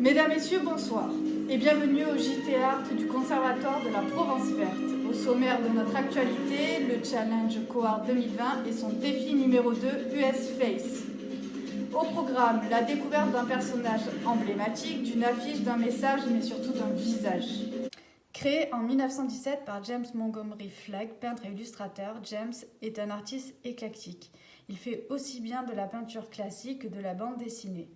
Mesdames, Messieurs, bonsoir et bienvenue au JT Art du Conservatoire de la Provence Verte. Au sommaire de notre actualité, le Challenge Cohort 2020 et son défi numéro 2 US Face. Au programme, la découverte d'un personnage emblématique, d'une affiche, d'un message, mais surtout d'un visage. Créé en 1917 par James Montgomery Flagg, peintre et illustrateur, James est un artiste éclectique. Il fait aussi bien de la peinture classique que de la bande dessinée.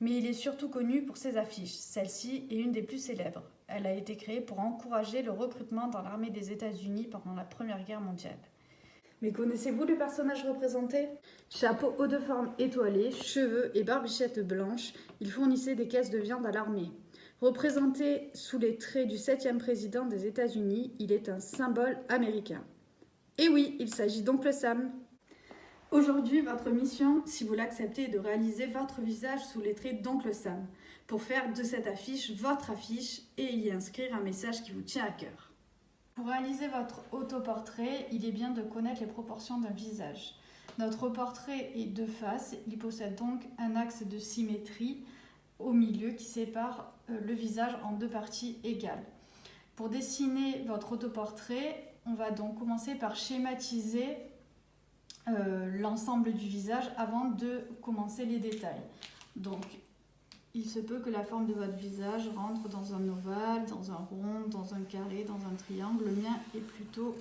Mais il est surtout connu pour ses affiches. Celle-ci est une des plus célèbres. Elle a été créée pour encourager le recrutement dans l'armée des États-Unis pendant la Première Guerre mondiale. Mais connaissez-vous le personnage représenté ? Chapeau haut de forme étoilé, cheveux et barbichette blanche, il fournissait des caisses de viande à l'armée. Représenté sous les traits du 7e président des États-Unis, il est un symbole américain. Et oui, il s'agit d'Oncle Sam. Aujourd'hui, votre mission, si vous l'acceptez, est de réaliser votre visage sous les traits d'Oncle Sam, pour faire de cette affiche votre affiche et y inscrire un message qui vous tient à cœur. Pour réaliser votre autoportrait, il est bien de connaître les proportions d'un visage. Notre portrait est deux faces, il possède donc un axe de symétrie au milieu qui sépare le visage en deux parties égales. Pour dessiner votre autoportrait, on va donc commencer par schématiser l'ensemble du visage avant de commencer les détails. Donc, il se peut que la forme de votre visage rentre dans un ovale, dans un rond, dans un carré, dans un triangle. Le mien est plutôt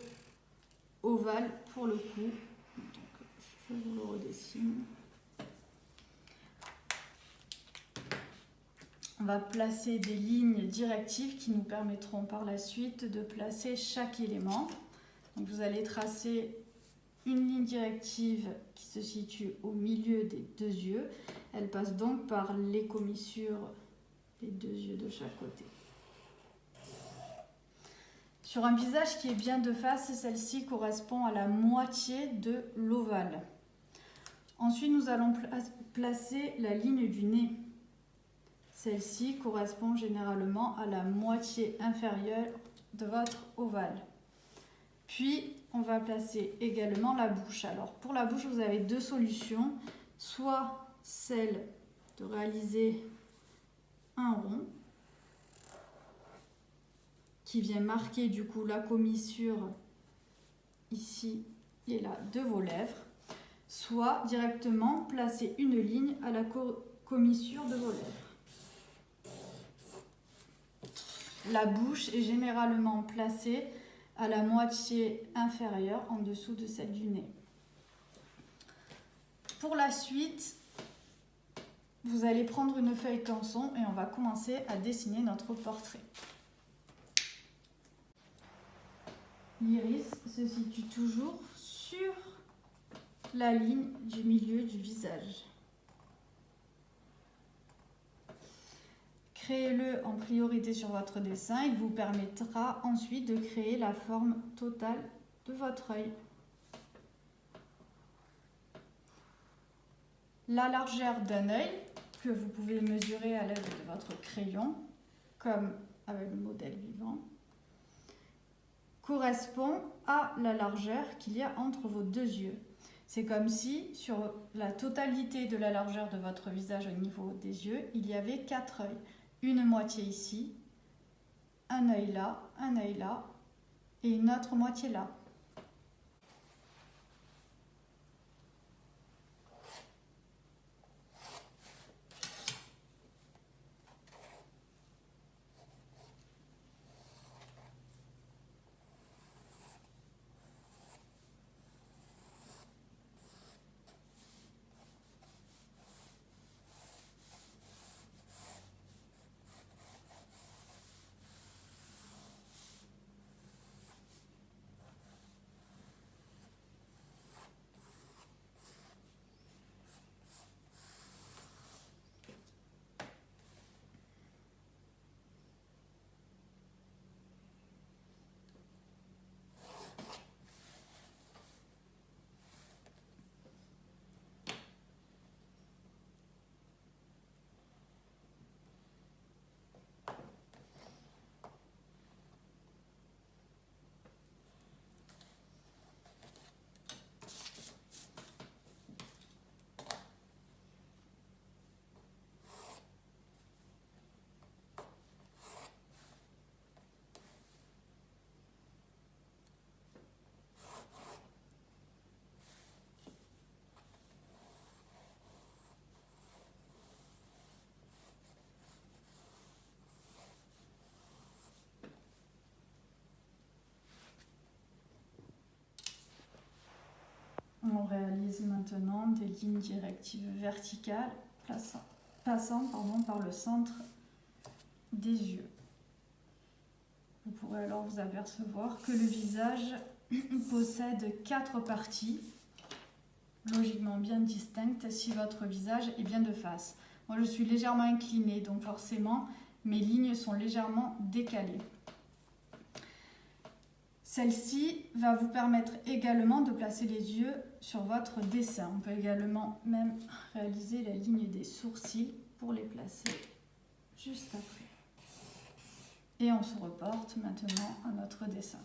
ovale pour le coup. Donc, je vous le redessine. On va placer des lignes directives qui nous permettront par la suite de placer chaque élément. Donc, vous allez tracer une ligne directive qui se situe au milieu des deux yeux. Elle passe donc par les commissures des deux yeux de chaque côté. Sur un visage qui est bien de face, celle-ci correspond à la moitié de l'ovale. Ensuite, nous allons placer la ligne du nez. Celle-ci correspond généralement à la moitié inférieure de votre ovale. Puis, on va placer également la bouche. Alors, pour la bouche, vous avez deux solutions. Soit celle de réaliser un rond qui vient marquer du coup la commissure ici et là de vos lèvres. Soit directement placer une ligne à la commissure de vos lèvres. La bouche est généralement placée à la moitié inférieure en dessous de celle du nez. Pour la suite, vous allez prendre une feuille canson et on va commencer à dessiner notre portrait. L'iris se situe toujours sur la ligne du milieu du visage. Créez-le en priorité sur votre dessin, il vous permettra ensuite de créer la forme totale de votre œil. La largeur d'un œil, que vous pouvez mesurer à l'aide de votre crayon, comme avec le modèle vivant, correspond à la largeur qu'il y a entre vos deux yeux. C'est comme si, sur la totalité de la largeur de votre visage au niveau des yeux, il y avait 4 œils. Une moitié ici, un œil là et une autre moitié là. On réalise maintenant des lignes directives verticales passant par le centre des yeux. Vous pourrez alors vous apercevoir que le visage possède 4 parties, logiquement bien distinctes si votre visage est bien de face. Moi je suis légèrement inclinée, donc forcément mes lignes sont légèrement décalées. Celle-ci va vous permettre également de placer les yeux sur votre dessin. On peut également même réaliser la ligne des sourcils pour les placer juste après. Et on se reporte maintenant à notre dessin.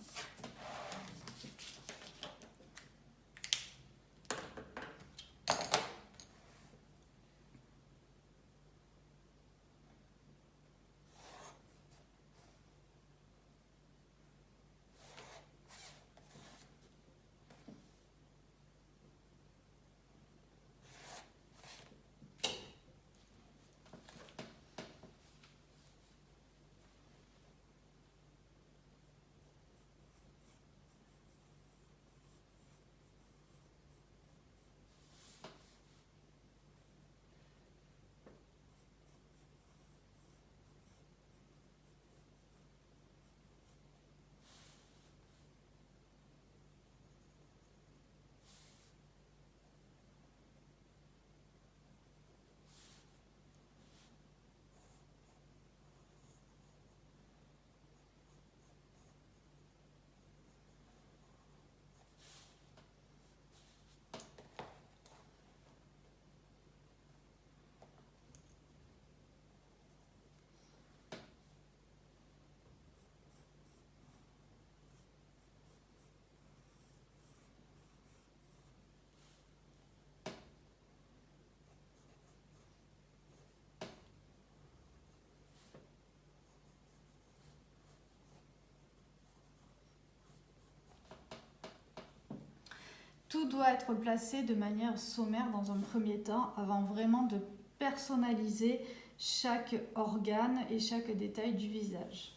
Tout doit être placé de manière sommaire dans un premier temps avant vraiment de personnaliser chaque organe et chaque détail du visage.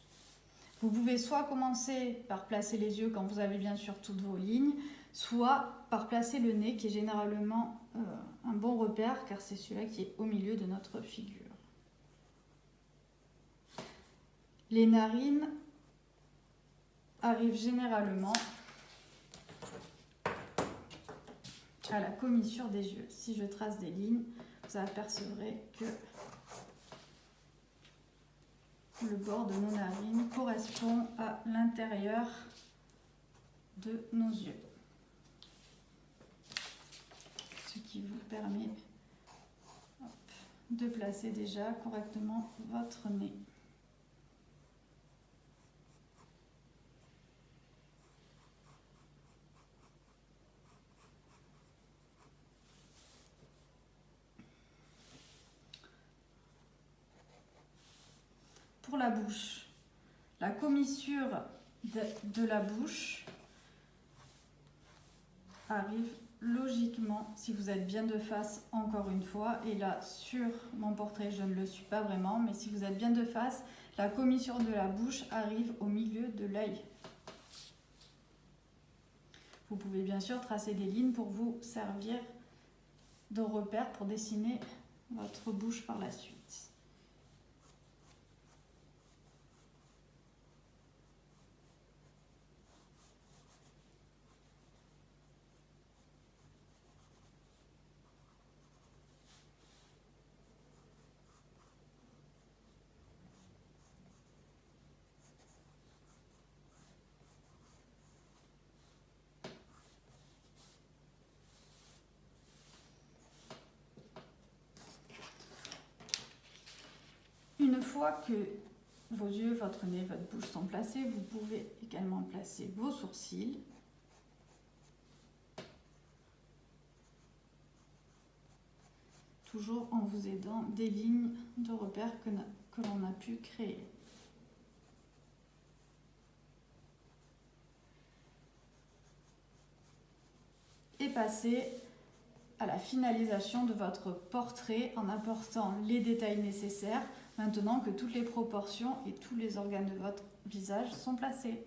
Vous pouvez soit commencer par placer les yeux quand vous avez bien sûr toutes vos lignes, soit par placer le nez qui est généralement un bon repère car c'est celui-là qui est au milieu de notre figure. Les narines arrivent généralement à la commissure des yeux. Si je trace des lignes, vous apercevrez que le bord de nos narines correspond à l'intérieur de nos yeux. Ce qui vous permet de placer déjà correctement votre nez. Pour la bouche, la commissure de la bouche arrive logiquement si vous êtes bien de face encore une fois. Et là, sur mon portrait, je ne le suis pas vraiment, mais si vous êtes bien de face, la commissure de la bouche arrive au milieu de l'œil. Vous pouvez bien sûr tracer des lignes pour vous servir de repère pour dessiner votre bouche par la suite. Une fois que vos yeux, votre nez, votre bouche sont placés, vous pouvez également placer vos sourcils. Toujours en vous aidant des lignes de repère que l'on a pu créer. Et passer à la finalisation de votre portrait en apportant les détails nécessaires maintenant que toutes les proportions et tous les organes de votre visage sont placés.